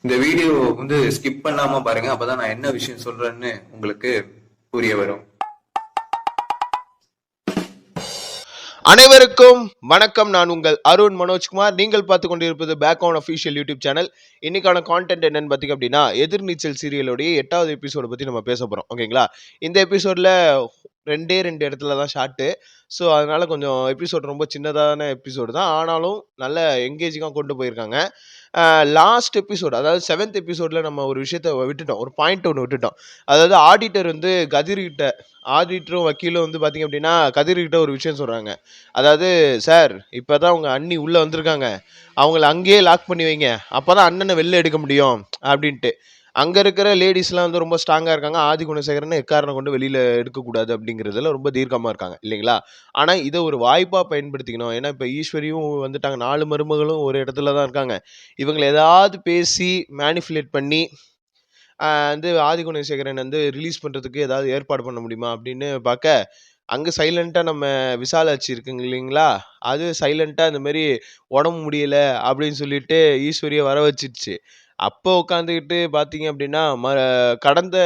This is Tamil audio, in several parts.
இந்த வீடியோ ஸ்கிப் பண்ணாம பாருங்க. அப்பதான் நான் என்ன விஷயம் சொல்றேன்னு உங்களுக்கு புரிய வரும். அனைவருக்கும் வணக்கம். நான் உங்கள் அருண் மனோஜ்குமார். நீங்கள் பார்த்து கொண்டிருப்பது பேக்ரவுண்ட் அஃபீஷியல் யூடியூப் சேனல். இன்னைக்கான கான்டென்ட் என்னன்னு பார்த்தீங்க அப்படின்னா, எதிர்நீச்சல் சீரியலுடைய 8வது எபிசோட பற்றி நம்ம பேச போகிறோம். ஓகேங்களா? இந்த எபிசோடில் ரெண்டு இடத்துல தான் ஷார்ட்டு. ஸோ அதனால கொஞ்சம் எபிசோட் ரொம்ப சின்னதான எபிசோடு தான். ஆனாலும் நல்ல எங்கேஜிங்காக கொண்டு போயிருக்காங்க. லாஸ்ட் எபிசோட், அதாவது 7th எபிசோடில் நம்ம ஒரு விஷயத்த விட்டுட்டோம், ஒரு பாயிண்ட் ஒன்று விட்டுட்டோம். அதாவது ஆடிட்டர் கதிர்கிட்ட, ஆடிட்டரும் வக்கீலும் பார்த்தீங்க அப்படின்னா கதிர்கிட்ட ஒரு விஷயம் சொல்கிறாங்க. அதாவது, சார் இப்போ தான் உங்கள் அண்ணி உள்ளே வந்திருக்காங்க, அவங்கள அங்கேயே லாக் பண்ணி வைங்க, அப்போ தான் அண்ணனை வெளில எடுக்க முடியும் அப்படின்ட்டு. அங்கே இருக்கிற லேடிஸ்லாம் ரொம்ப ஸ்ட்ராங்காக இருக்காங்க. ஆதி குணசேகரனை எக்காரணம் கொண்டு வெளியில் எடுக்கக்கூடாது அப்படிங்கிறதுல ரொம்ப தீர்க்கமாக இருக்காங்க இல்லைங்களா? ஆனால் இதை ஒரு வாய்ப்பாக பயன்படுத்திக்கணும். ஏன்னா இப்போ ஈஸ்வரியும் வந்துட்டாங்க, 4 மருமகளும் ஒரு இடத்துல தான் இருக்காங்க. இவங்களை ஏதாவது பேசி மேனிப்புலேட் பண்ணி ஆதி குணசேகரன் ரிலீஸ் பண்ணுறதுக்கு ஏதாவது ஏற்பாடு பண்ண முடியுமா அப்படின்னு பார்க்க, அங்கே சைலண்ட்டாக நம்ம விசாலாட்சி இருக்குங்க இல்லைங்களா, அது சைலண்ட்டாக இந்த மாதிரி உடம்பு முடியல அப்படின்னு சொல்லிட்டு ஈஸ்வரியை வர வச்சிடுச்சு. அப்போ உட்காந்துக்கிட்டு பார்த்தீங்க அப்படின்னா கடந்த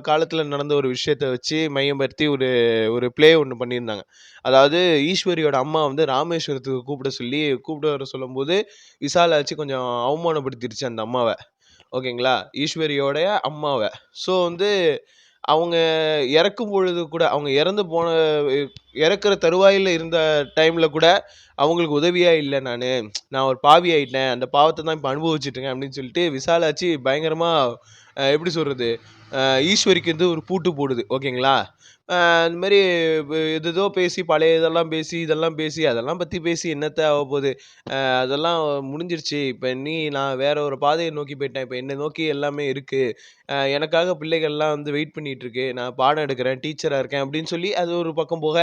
காலத்தில் நடந்த ஒரு விஷயத்த வச்சு மையப்படுத்தி ஒரு ஒரு பிளே ஒன்று பண்ணியிருந்தாங்க. அதாவது ஈஸ்வரியோட அம்மா ராமேஸ்வரத்துக்கு கூப்பிட வர சொல்லும்போது விசாலாட்சி கொஞ்சம் அவமானப்படுத்திடுச்சு அந்த அம்மாவை. ஓகேங்களா? ஈஸ்வரியோடைய அம்மாவை. ஸோ அவங்க இறக்கும் பொழுது கூட, அவங்க இறக்குற தருவாயில் இருந்த டைமில் கூட அவங்களுக்கு உதவியாக இல்லை, நான் ஒரு பாவி ஆயிட்டேன், அந்த பாவத்தை தான் இப்போ அனுபவிச்சுட்டுருக்கேன் அப்படின்னு சொல்லிட்டு விசாலாச்சு பயங்கரமாக எப்படி சொல்கிறது, ஈஸ்வரிக்கு ஒரு பூட்டு போடுது. ஓகேங்களா? இந்த மாதிரி ஏதோ பேசி, பழைய இதெல்லாம் பேசி அதெல்லாம் பற்றி பேசி என்னத்த ஆக போகுது, அதெல்லாம் முடிஞ்சிருச்சு. இப்போ நான் வேற ஒரு பாதையை நோக்கி போயிட்டேன், இப்போ என்னை நோக்கி எல்லாமே இருக்குது, எனக்காக பிள்ளைகள்லாம் வெயிட் பண்ணிட்டு இருக்கு, நான் பாடம் எடுக்கிறேன், டீச்சராக இருக்கேன் அப்படின்னு சொல்லி அது ஒரு பக்கம் போக,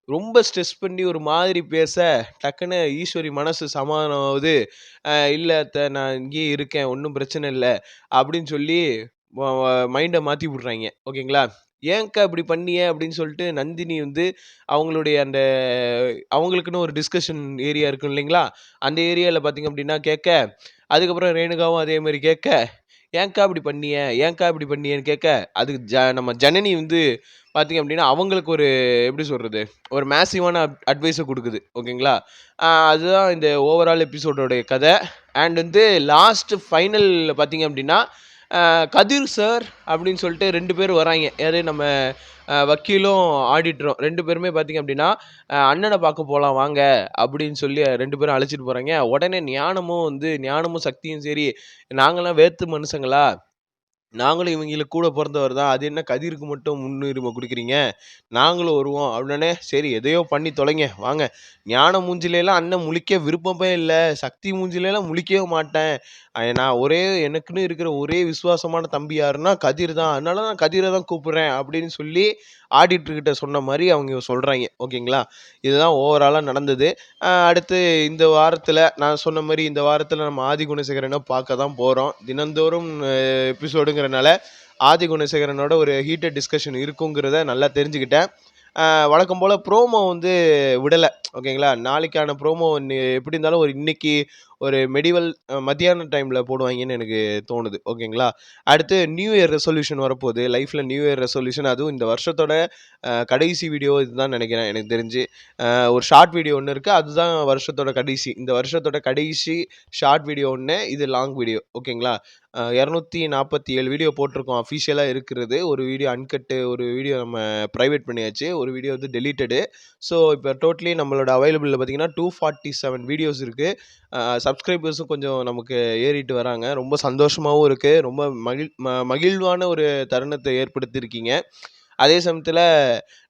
ரொம்ப ஸ்ட்ரெஸ் பண்ணி ஒரு மாதிரி பேச, டக்குன்னு ஈஸ்வரி மனசு சமாதானம் ஆகுது. இல்லை அத்தை, நான் இங்கேயே இருக்கேன், ஒன்றும் பிரச்சனை இல்லை அப்படின்னு சொல்லி மைண்டை மாற்றி விட்றாங்க. ஓகேங்களா? ஏன்க்கா இப்படி பண்ணிய அப்படின்னு சொல்லிட்டு நந்தினி அவங்களுடைய அவங்களுக்குன்னு ஒரு டிஸ்கஷன் ஏரியா இருக்கும் இல்லைங்களா, அந்த ஏரியாவில் பார்த்தீங்க அப்படின்னா கேட்க, அதுக்கப்புறம் ரேணுகாவும் அதே மாதிரி கேட்க, ஏன்க்கா இப்படி பண்ணியேன்னு கேட்க, அதுக்கு நம்ம ஜனனி பார்த்தீங்க அப்படின்னா அவங்களுக்கு ஒரு எப்படி சொல்கிறது, ஒரு மேசிவான அட்வைஸை கொடுக்குது. ஓகேங்களா? அதுதான் இந்த ஓவரால் எபிசோடோடைய கதை. அண்ட் லாஸ்ட் ஃபைனல் பார்த்தீங்க அப்படின்னா கதிர் சார் அப்படின்னு சொல்லிட்டு 2 பேர் வராங்க. யார், நம்ம வக்கீலும் ஆடிட்டரும் 2 பேருமே பார்த்தீங்க அப்படின்னா அண்ணனை பார்க்க போகலாம் வாங்க அப்படின்னு சொல்லி 2 பேரும் அழைச்சிட்டு போகிறாங்க. உடனே ஞானமும் சக்தியும் சரி, நாங்களாம் வேத்து மனுஷங்களா, நாங்களும் இவங்களுக்கு கூட பிறந்தவர் தான், அது என்ன கதிருக்கு மட்டும் முன்னுரிமை கொடுக்குறீங்க, நாங்களும் வருவோம் அப்படின்னே, சரி எதையோ பண்ணி தொலைங்க வாங்க. ஞான மூஞ்சிலாம் அண்ணன் முழிக்க விருப்பமே இல்லை, சக்தி மூஞ்சிலாம் முழிக்கவே மாட்டேன், நான் எனக்குன்னு இருக்கிற ஒரே விசுவாசமான தம்பி யாருன்னா கதிர் தான், அதனால நான் கதிரை தான் கூப்பிடுறேன் அப்படின்னு சொல்லி ஆடிட்டர்கிட்ட சொன்ன மாதிரி அவங்க சொல்கிறாங்க. ஓகேங்களா? இதுதான் ஓவராலாக நடந்தது. அடுத்து இந்த வாரத்தில் நான் சொன்ன மாதிரி, இந்த வாரத்தில் நம்ம ஆதி குணசேகரனை பார்க்க தான் போகிறோம். தினந்தோறும் எபிசோடுங்கிறனால ஆதி குணசேகரனோட ஒரு ஹீட்டட் டிஸ்கஷன் இருக்குங்கிறத நல்லா தெரிஞ்சுக்கிட்டேன். வழக்கம் போல் ப்ரோமோ விடலை. ஓகேங்களா? நாளைக்கான ப்ரோமோ எப்படி இருந்தாலும் இன்னைக்கு ஒரு மெடிவல் மத்தியான டைமில் போடுவாங்கன்னு எனக்கு தோணுது. ஓகேங்களா? அடுத்து நியூ இயர் ரெசல்யூஷன் வரப்போகுது. லைஃப்பில் நியூ இயர் ரெசல்யூஷன், அதுவும் இந்த வருஷத்தோட கடைசி வீடியோ இதுதான் நினைக்கிறேன் எனக்கு தெரிஞ்சு. ஒரு ஷார்ட் வீடியோ ஒன்று இருக்குது, அதுதான் இந்த வருஷத்தோட கடைசி ஷார்ட் வீடியோ ஒன்று, இது லாங் வீடியோ. ஓகேங்களா? 247 வீடியோ போட்டிருக்கோம் அஃபிஷியலாக இருக்கிறது. ஒரு வீடியோ அன்கட்டு, ஒரு வீடியோ நம்ம ப்ரைவேட் பண்ணியாச்சு, ஒரு வீடியோ டெலீட்டடு. ஸோ இப்போ டோட்டலி நம்மளோட அவைலபிளில் பார்த்தீங்கன்னா 247 வீடியோஸ் இருக்குது. சப்ஸ்கிரைபர்ஸும் கொஞ்சம் நமக்கு ஏறிட்டு வராங்க. ரொம்ப சந்தோஷமாகவும் இருக்குது. ரொம்ப மகிழ்வான ஒரு தருணத்தை ஏற்படுத்தியிருக்கீங்க. அதே சமயத்தில்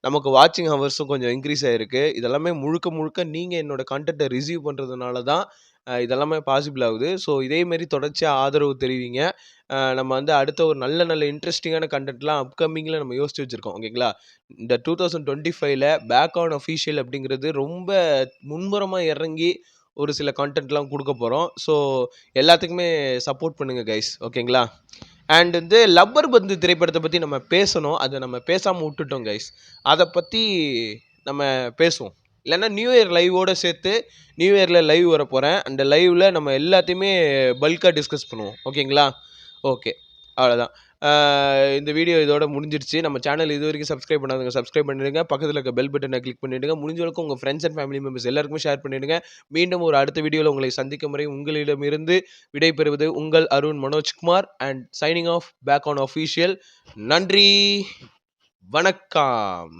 நமக்கு வாட்சிங் ஹவர்ஸும் கொஞ்சம் இன்க்ரீஸ் ஆகிருக்கு. இதெல்லாமே முழுக்க நீங்கள் என்னோடய கண்டென்ட்டை ரிசீவ் பண்ணுறதுனால தான் இதெல்லாமே பாசிபிள் ஆகுது. ஸோ இதேமாரி தொடர்ச்சியாக ஆதரவு தெரிவிங்க. நம்ம அடுத்த ஒரு நல்ல இன்ட்ரெஸ்டிங்கான கண்டென்ட்லாம் அப்கமிங்கில் நம்ம யோசிச்சு வச்சுருக்கோம். ஓகேங்களா? இந்த 2025ல் பேக் ஆன் அஃபீஷியல் அப்படிங்கிறது ரொம்ப முன்புறமாக இறங்கி ஒரு சில கண்டென்ட்லாம் கொடுக்க போகிறோம். ஸோ எல்லாத்துக்குமே சப்போர்ட் பண்ணுங்கள் கைஸ். ஓகேங்களா? அண்ட் லப்பர் பந்து திரைப்படத்தை பற்றி நம்ம பேசணும், அதை நம்ம பேசாமல் விட்டுட்டோம் கைஸ். அதை பற்றி நம்ம பேசுவோம். இல்லைன்னா நியூ இயர் லைவோட சேர்த்து நியூ இயரில் லைவ் வர போகிறேன். அந்த லைவில் நம்ம எல்லாத்தையுமே பல்காக டிஸ்கஸ் பண்ணுவோம். ஓகேங்களா? ஓகே, அவ்வளோதான். இந்த வீடியோ இதோட முடிஞ்சிருச்சு. நம்ம சேனல் இது வரைக்கும் சப்ஸ்கிரைப் பண்ணாதுங்க, சப்ஸ்கிரைப் பண்ணிடுங்க. பக்கத்தில் இருக்க பெல் பட்டனை கிளிக் பண்ணிவிடுங்க. முடிஞ்ச அளவுக்கு உங்கள் ஃப்ரெண்ட்ஸ் அண்ட் ஃபேமிலி மெம்பர்ஸ் எல்லாருக்குமே ஷேர் பண்ணிவிடுங்க. மீண்டும் ஒரு அடுத்த வீடியோவில் உங்களை சந்திக்கும் வரை உங்களிடமிருந்து விடைபெறுவது உங்கள் Arun Manojkumar and signing off back on official. நன்றி, வணக்கம்.